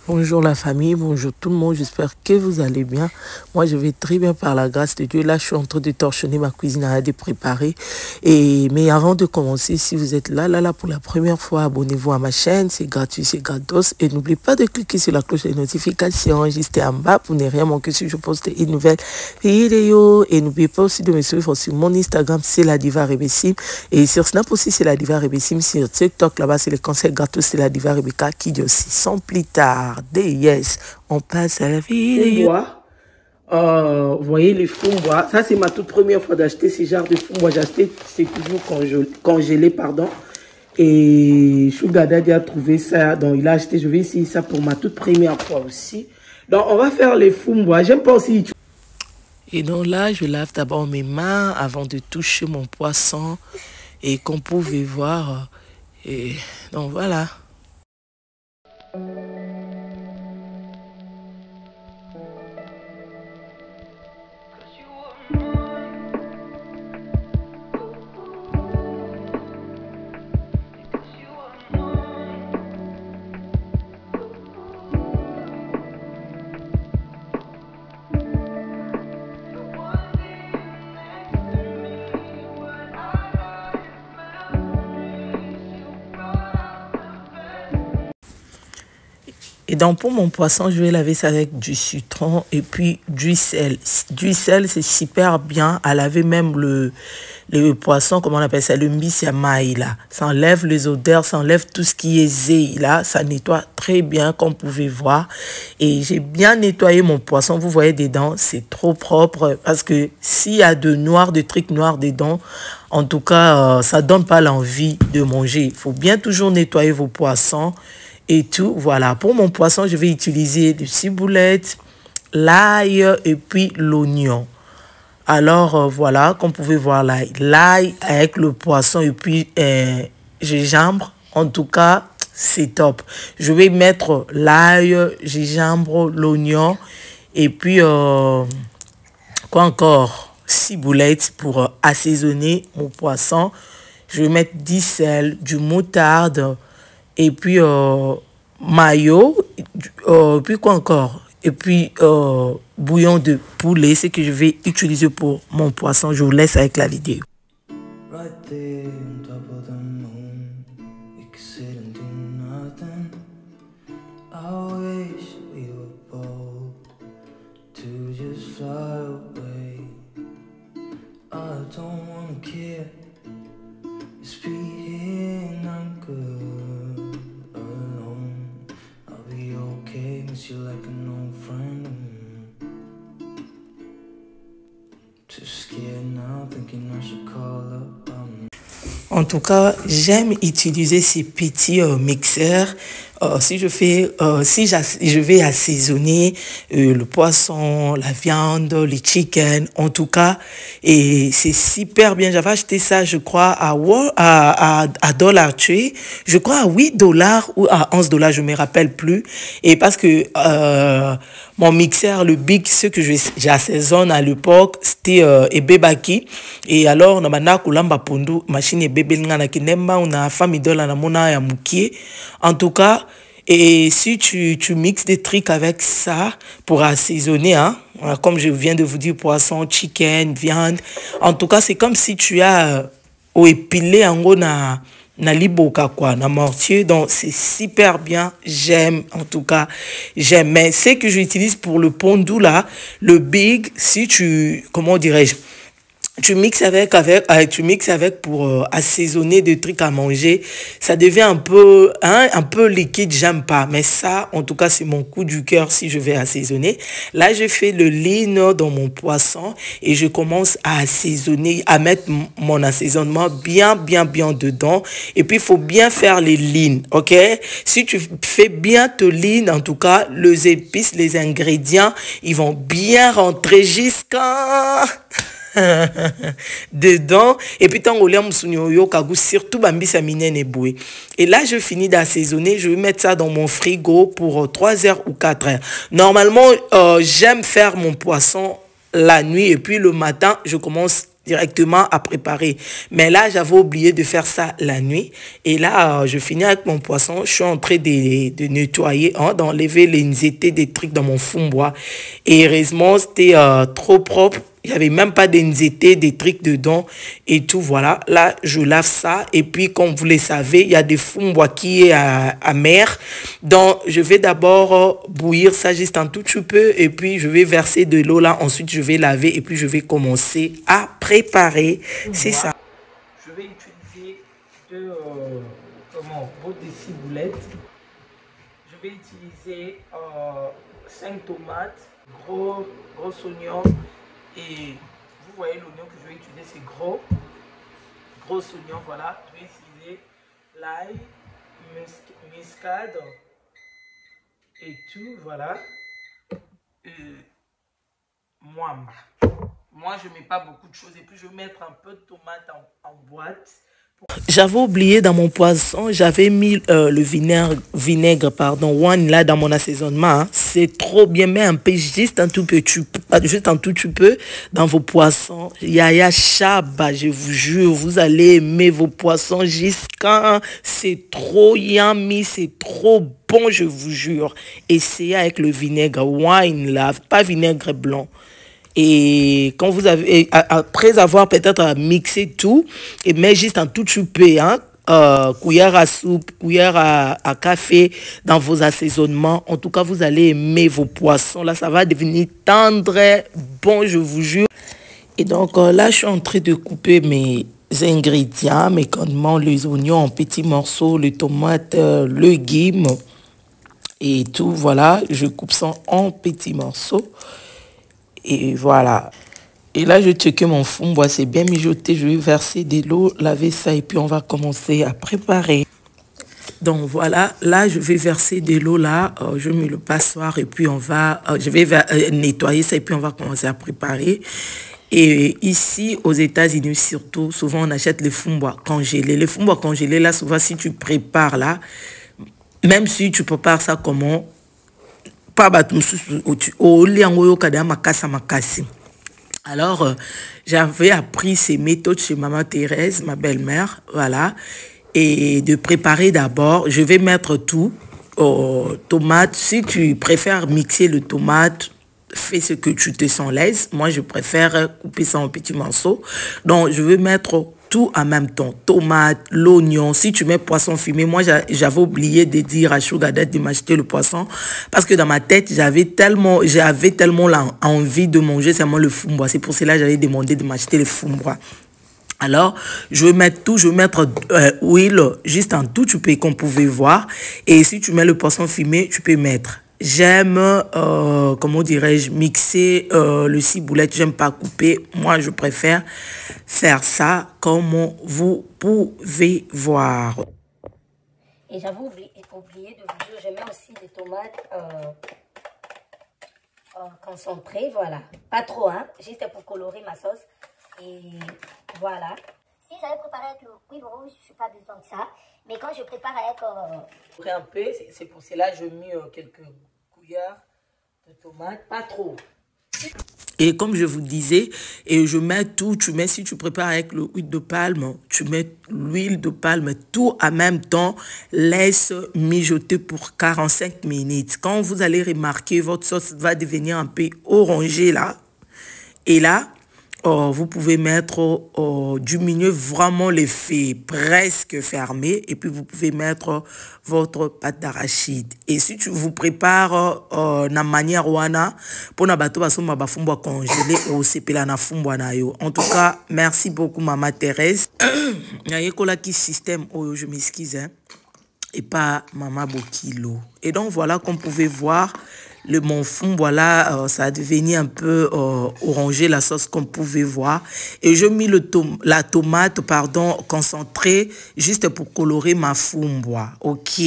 Bonjour la famille, bonjour tout le monde, j'espère que vous allez bien. Moi je vais très bien par la grâce de Dieu. Là je suis en train de torchonner ma cuisine à de préparer. Mais avant de commencer, si vous êtes là pour la première fois, abonnez-vous à ma chaîne, c'est gratuit, c'est gratos. Et n'oubliez pas de cliquer sur la cloche de notification juste en bas pour ne rien manquer si je poste une nouvelle vidéo. Et n'oubliez pas aussi de me suivre sur mon Instagram, c'est la Diva Rebecim. Et sur Snap aussi, c'est la Diva Rebecim. Sur TikTok, là-bas, c'est les conseils gratos, c'est la Diva Rebecca qui dit aussi. Sans plus tard. Yes, on passe à la vidéo. Vous voyez les fumbois. Ça, c'est ma toute première fois d'acheter ces genres de fumbois. J'ai acheté, c'est toujours congelé, pardon. Et Sugar Daddy a trouvé ça. Donc, il a acheté, je vais essayer ça pour ma toute première fois aussi. Donc, on va faire les fumbois. J'aime pas aussi. Et donc là, je lave d'abord mes mains avant de toucher mon poisson. Et comme vous pouvez voir. Et donc, voilà. Et donc pour mon poisson, je vais laver ça avec du citron et puis du sel. Du sel, c'est super bien à laver même le poisson, comment on appelle ça, le mbisiamaï là. Ça enlève les odeurs, ça enlève tout ce qui est zé là. Ça nettoie très bien comme vous pouvez voir. Et j'ai bien nettoyé mon poisson. Vous voyez dedans, c'est trop propre parce que s'il y a de trucs noirs dedans, en tout cas, ça donne pas l'envie de manger. Il faut bien toujours nettoyer vos poissons. Et tout, voilà. Pour mon poisson, je vais utiliser des ciboulettes, l'ail et puis l'oignon. Alors, voilà, comme vous pouvez voir, l'ail avec le poisson et puis gingembre. En tout cas, c'est top. Je vais mettre l'ail, gingembre, l'oignon et puis, quoi encore? Ciboulettes pour assaisonner mon poisson. Je vais mettre du sel, du moutarde. Et puis, maillot, puis quoi encore? Et puis, bouillon de poulet, c'est que je vais utiliser pour mon poisson. Je vous laisse avec la vidéo. En tout cas, j'aime utiliser ces petits mixeurs. Si je vais assaisonner le poisson, la viande, les chicken, en tout cas, et c'est super bien. J'avais acheté ça, je crois, à Dollar Tree, je crois à $8 ou à $11, je me rappelle plus. Et parce que mon mixeur, le Big, ce que j'assaisonne à l'époque, c'était Ebebaki. Et alors, machine en tout cas, et si tu mixes des trucs avec ça pour assaisonner, hein, comme je viens de vous dire, poisson, chicken, viande, en tout cas, c'est comme si tu as épilé en gros na liboka quoi, na mortier. Donc, c'est super bien. J'aime, en tout cas, j'aime. Mais c'est que j'utilise pour le pondu là, le Big, si tu, comment dirais-je, tu mixes avec pour assaisonner des trucs à manger. Ça devient un peu liquide, j'aime pas. Mais ça, en tout cas, c'est mon coup du cœur si je vais assaisonner. Là, je fais le lean dans mon poisson et je commence à assaisonner, à mettre mon assaisonnement bien dedans. Et puis, il faut bien faire les lean, ok? Si tu fais bien te lean, en tout cas, les épices, les ingrédients, ils vont bien rentrer jusqu'à... dedans et puis tant surtout bambisa minene boué. Et là je finis d'assaisonner, je vais mettre ça dans mon frigo pour 3 heures ou 4 heures. Normalement j'aime faire mon poisson la nuit et puis le matin je commence directement à préparer. Mais là, j'avais oublié de faire ça la nuit. Et là, je finis avec mon poisson. Je suis en train de nettoyer, hein, d'enlever les nzétés des trucs dans mon fond bois. Et heureusement, c'était trop propre. Il n'y avait même pas des nzétés, des trucs dedans et tout. Voilà. Là, je lave ça. Et puis, comme vous le savez, il y a des fonds bois qui est amer. Donc, je vais d'abord bouillir ça juste un tout petit peu. Et puis, je vais verser de l'eau là. Ensuite, je vais laver. Et puis, je vais commencer à préparer. C'est ça. Je vais utiliser deux bottes de ciboulette. Je vais utiliser 5 tomates, gros oignons. Et vous voyez l'oignon que je vais utiliser, c'est gros oignon, voilà. Je vais utiliser l'ail, muscade et tout, voilà. Moi, je ne mets pas beaucoup de choses. Et puis, je vais mettre un peu de tomate en boîte. J'avais oublié dans mon poisson, j'avais mis le vinaigre, one là dans mon assaisonnement. Hein. C'est trop bien, mais un peu, juste un tout petit peu dans vos poissons. Yaya Chaba, je vous jure, vous allez aimer vos poissons jusqu'à... C'est trop yummy, c'est trop bon, je vous jure. Essayez avec le vinaigre wine là, pas vinaigre blanc. Et quand vous avez, après avoir peut-être mixé tout, et met juste un tout petit peu, hein, cuillère à soupe, cuillère à café dans vos assaisonnements. En tout cas, vous allez aimer vos poissons. Là, ça va devenir tendre, bon, je vous jure. Et donc, là, je suis en train de couper mes ingrédients, mes condiments, les oignons en petits morceaux, les tomates, le légumes et tout. Voilà, je coupe ça en petits morceaux. Et voilà. Et là, je check mon fond bois, c'est bien mijoté. Je vais verser de l'eau, laver ça et puis on va commencer à préparer. Donc voilà, là, je vais verser de l'eau là. Je mets le passoire et puis on va... je vais nettoyer ça et puis on va commencer à préparer. Et ici, aux États-Unis surtout, souvent on achète les fonds bois congelés. Les fonds bois congelés, là, souvent, si tu prépares là, même si tu prépares ça comment... Alors, j'avais appris ces méthodes chez Maman Thérèse, ma belle-mère, voilà. Et de préparer d'abord, je vais mettre tout, tomates. Si tu préfères mixer le tomate, fais ce que tu te sens l'aise. Moi, je préfère couper ça en petits morceaux. Donc, je vais mettre tout en même temps. Tomate, l'oignon. Si tu mets poisson fumé, moi, j'avais oublié de dire à Sugar Daddy de m'acheter le poisson. Parce que dans ma tête, j'avais tellement envie de manger seulement le fumbois. C'est pour cela que j'avais demandé de m'acheter le fumbois. Alors, je vais mettre tout, je vais mettre huile, juste un tout, tu peux, qu'on pouvait voir. Et si tu mets le poisson fumé, tu peux mettre. J'aime, comment dirais-je, mixer le ciboulette, j'aime pas couper. Moi, je préfère faire ça comme vous pouvez voir. Et j'avais oublié de vous dire, je mets aussi des tomates concentrées, voilà. Pas trop, hein, juste pour colorer ma sauce. Et voilà. Si j'avais préparé avec le huile rouge, je ne suis pas besoin de ça. Mais quand je prépare avec... Un peu, c'est pour cela que je mets quelques cuillères de tomates, pas trop. Et comme je vous disais, et je mets tout, tu mets, si tu prépares avec l'huile de palme, tu mets l'huile de palme, tout en même temps, laisse mijoter pour 45 minutes. Quand vous allez remarquer, votre sauce va devenir un peu orangée là. Et là, vous pouvez mettre, diminuer vraiment les feux presque fermés et puis vous pouvez mettre votre pâte d'arachide. Et si tu vous prépares na manière wana pour na bato basoma ba fumbo congelé ou sepela na fumbo na yo. En tout cas, merci beaucoup Maman Thérèse. Yayekola qui système je m'excuse hein, et pas Maman Bokilo. Et donc voilà comme vous pouvez voir mon fond, voilà, ça a devenu un peu orangé, la sauce qu'on pouvait voir. Et je mis la tomate, pardon, concentrée, juste pour colorer ma fumbois. Ok?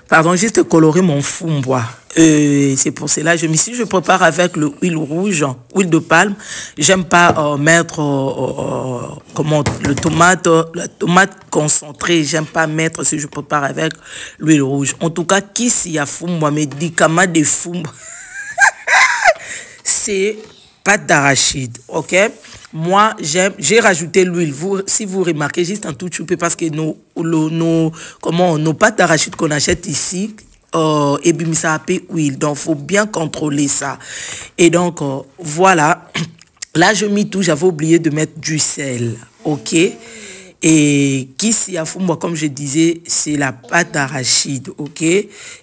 Pardon, juste colorer mon fumbois. C'est pour cela, je prépare avec l'huile rouge, huile de palme. J'aime pas mettre la tomate concentrée. J'aime pas mettre si je prépare avec l'huile rouge. En tout cas, qui s'y a fumbois, médicament de fumbois, c'est pâte d'arachide, ok? Moi, j'ai rajouté l'huile. Si vous remarquez, juste un tout petit peu, parce que nos pâtes d'arachide qu'on achète ici, et bien ça appelle huile. Donc, faut bien contrôler ça. Et donc, voilà. Là, je mis tout. J'avais oublié de mettre du sel, ok? Et qui à moi, comme je disais, c'est la pâte d'arachide, ok?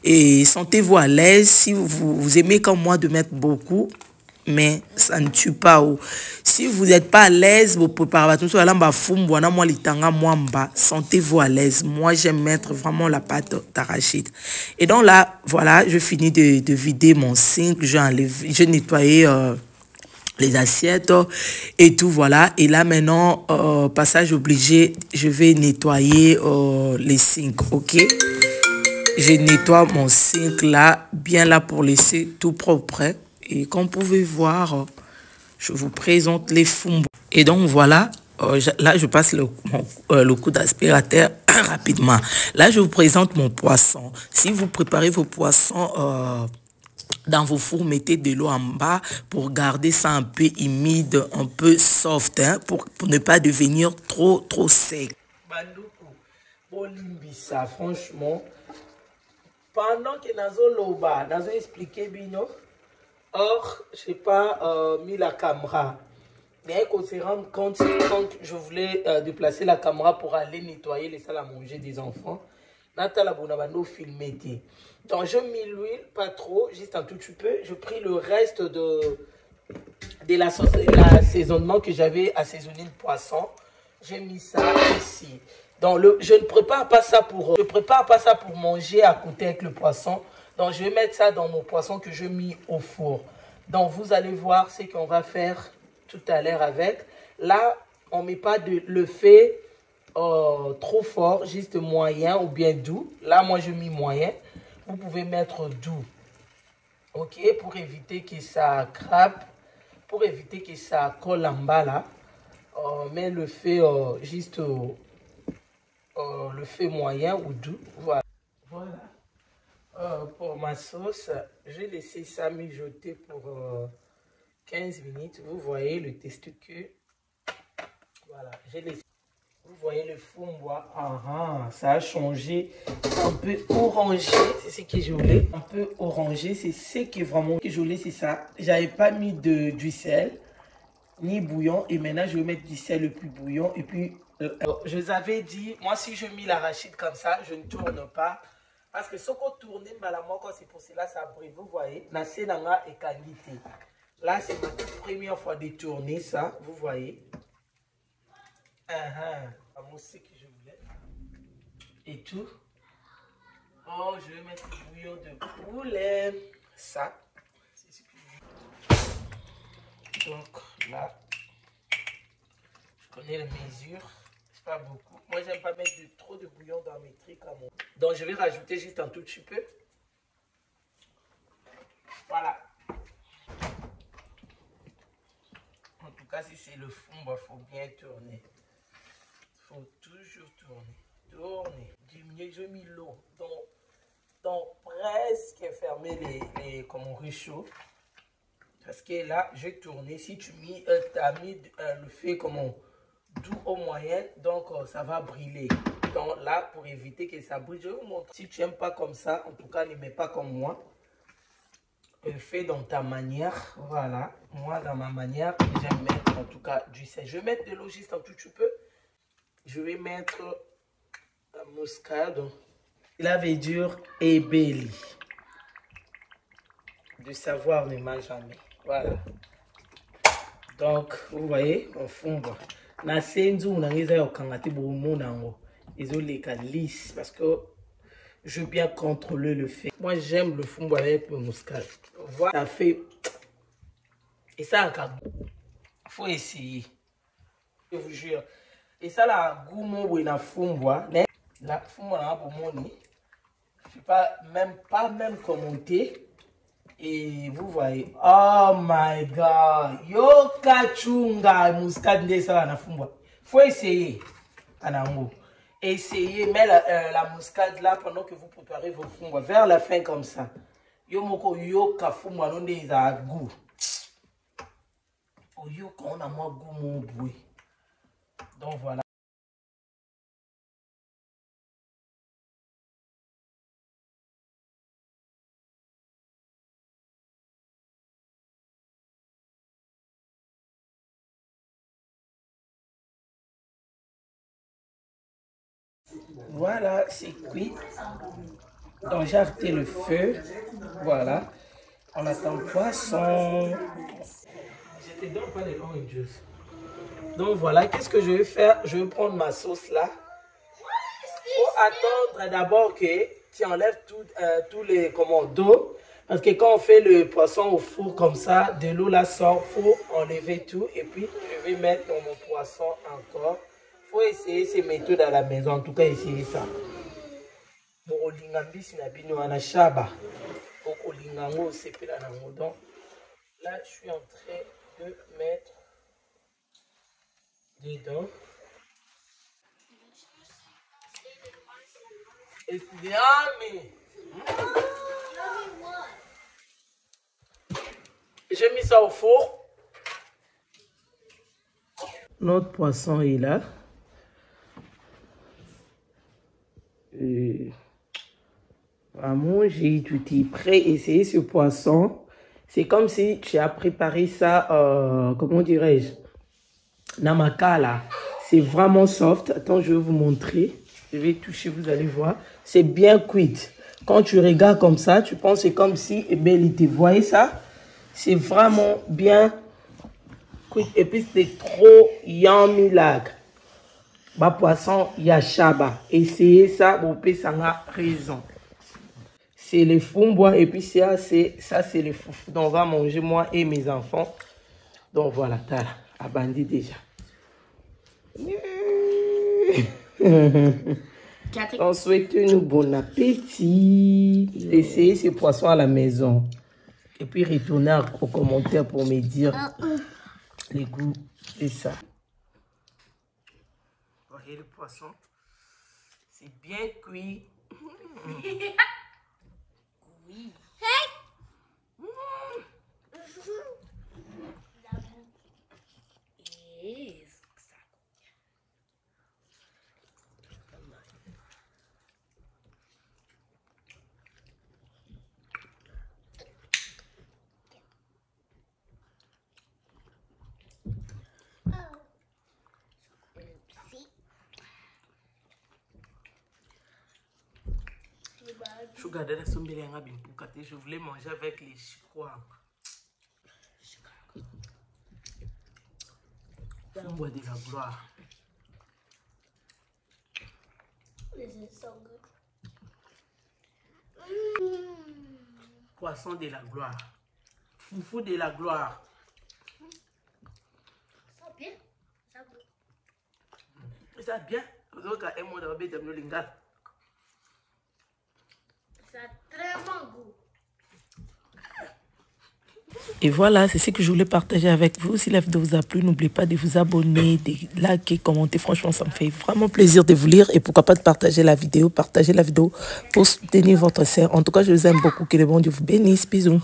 Et sentez-vous à l'aise. Si vous aimez comme moi de mettre beaucoup, mais ça ne tue pas. Si vous n'êtes pas à l'aise, vous préparez tout ça. Sentez-vous à l'aise. Moi, j'aime mettre vraiment la pâte d'arachide. Et donc là, voilà, je finis de vider mon sink. J'ai nettoyé les assiettes et tout, voilà. Et là, maintenant, passage obligé, je vais nettoyer les sinks, ok? Je nettoie mon sink là, bien là pour laisser tout propre. Et comme vous pouvez voir, je vous présente les fumbo. Et donc, voilà, là, je passe le coup d'aspirateur rapidement. Là, je vous présente mon poisson. Si vous préparez vos poissons dans vos fours, mettez de l'eau en bas pour garder ça un peu humide, un peu soft, hein, pour ne pas devenir trop sec. Bandoukou, bon limbisa, franchement, pendant que Nazo expliqué bino, or, je n'ai pas mis la caméra. Mais qu'on se rende compte, quand je voulais déplacer la caméra pour aller nettoyer les salles à manger des enfants, Natala Bonabano filmé. Donc, je mis l'huile, pas trop, juste un tout petit peu. Je pris le reste de l'assaisonnement que j'avais assaisonné le poisson. J'ai mis ça ici. Donc, je ne prépare pas ça pour manger à côté avec le poisson. Donc, je vais mettre ça dans mon poisson que je mis au four. Donc, vous allez voir ce qu'on va faire tout à l'heure avec. Là, on ne met pas le feu trop fort, juste moyen ou bien doux. Là, moi, je mis moyen. Vous pouvez mettre doux. Ok, pour éviter que ça crape, pour éviter que ça colle en bas là. Mais le feu juste le feu moyen ou doux. Voilà. Pour ma sauce, j'ai laissé ça mijoter pour 15 minutes. Vous voyez le testicule. Voilà, j'ai laissé. Vous voyez le fumbois, ça a changé, un peu orangé, c'est ce que je voulais. Un peu orangé, c'est ce que vraiment que je voulais, c'est ça. J'avais pas mis du sel, ni bouillon, et maintenant je vais mettre du sel le plus bouillon. Et puis, je vous avais dit, moi si je mets l'arachide comme ça, je ne tourne pas. Parce que ce qu'on tourne, c'est pour cela ça brille. Vous voyez, la sénanga est qualité. Là, c'est ma toute première fois de tourner ça, vous voyez. Ce que je voulais. Et tout. Oh, je vais mettre du bouillon de poulet. Ça, c'est ce que je veux. Donc là, je connais les mesures. C'est pas beaucoup. Moi, j'aime pas mettre trop de bouillon dans mes trucs. Donc, je vais rajouter juste un tout petit peu. Voilà. En tout cas, si c'est le fond, il faut bien tourner. Il faut toujours tourner, diminuer, je mis l'eau, donc presque fermer les comme on réchauffe, parce que là, j'ai tourné, si tu as mis le feu comme doux au moyen, donc ça va brûler. Donc là, pour éviter que ça brûle, je vais vous montrer, si tu n'aimes pas comme ça, en tout cas, ne mets pas comme moi, fais dans ta manière, voilà, moi dans ma manière, j'aime mettre en tout cas du sel, je vais mettre de l'eau juste un tout petit peu. Je vais mettre la muscade. La verdure est belle. De savoir ne ment jamais. Voilà. Donc, vous voyez, on fond. Na senzu unangeza yokangati bomo nango. Ezoleka lisse parce que je veux bien contrôler le fait. Moi, j'aime le fond avec le muscade. Voilà, ça fait. Et ça, il faut essayer. Je vous jure. Et ça, la goût ou la fumbois, la fumbois là pour moi, je sais pas même commenter. Et vous voyez, oh my god, yo kachunga muscade de ça la fumbois. Faut essayer, anango. Essayez, mais la muscade là pendant que vous préparez vos fumbois vers la fin comme ça. Yo moko yo ka fumbois non des a goût. on a moins goût bruit. Donc voilà. Voilà, c'est cuit. Donc j'ai arrêté le feu. Voilà. On attend le poisson. Je te donne pas les oranges. Donc voilà, qu'est-ce que je vais faire? Je vais prendre ma sauce là. Il faut attendre d'abord que tu enlèves tous les d'eau. Parce que quand on fait le poisson au four comme ça, de l'eau là sort, il faut enlever tout. Et puis je vais mettre dans mon poisson encore. Il faut essayer ces méthodes à la maison. En tout cas, essayer ça. Donc là, je suis en train de mettre dedans. It's yummy. J'ai mis ça au four. Notre poisson est là. Vraiment, j'ai tout est prêt. Essayez ce poisson. C'est comme si tu as préparé ça, comment dirais-je, namaka là. C'est vraiment soft. Attends, je vais vous montrer. Je vais toucher, vous allez voir. C'est bien cuit. Quand tu regardes comme ça, tu penses que c'est comme si, eh bien, il te voyait ça. C'est vraiment bien cuit. Et puis, c'est trop yummy là. Bah, poisson, yachaba. Essayez ça, vous pouvez ça a raison. C'est les fumbois et puis ça c'est les foufou. Donc on va manger moi et mes enfants. Donc voilà, t'as abandi déjà. On souhaite nous bon appétit. Essayez ces poissons à la maison. Et puis retournez aux commentaires pour me dire les goûts et ça. Vous voyez le poisson? C'est bien cuit. Oui. Je voulais manger avec les chicois. On boit de la gloire. Poisson de la gloire. Foufou de la gloire. Ça bien? Ça bien? Ça a très bon goût. Et voilà, c'est ce que je voulais partager avec vous. Si la vidéo vous a plu, n'oubliez pas de vous abonner, de liker, commenter. Franchement, ça me fait vraiment plaisir de vous lire. Et pourquoi pas de partager la vidéo. Partagez la vidéo pour soutenir votre sœur. En tout cas, je vous aime beaucoup. Que le bon Dieu vous bénisse. Bisous.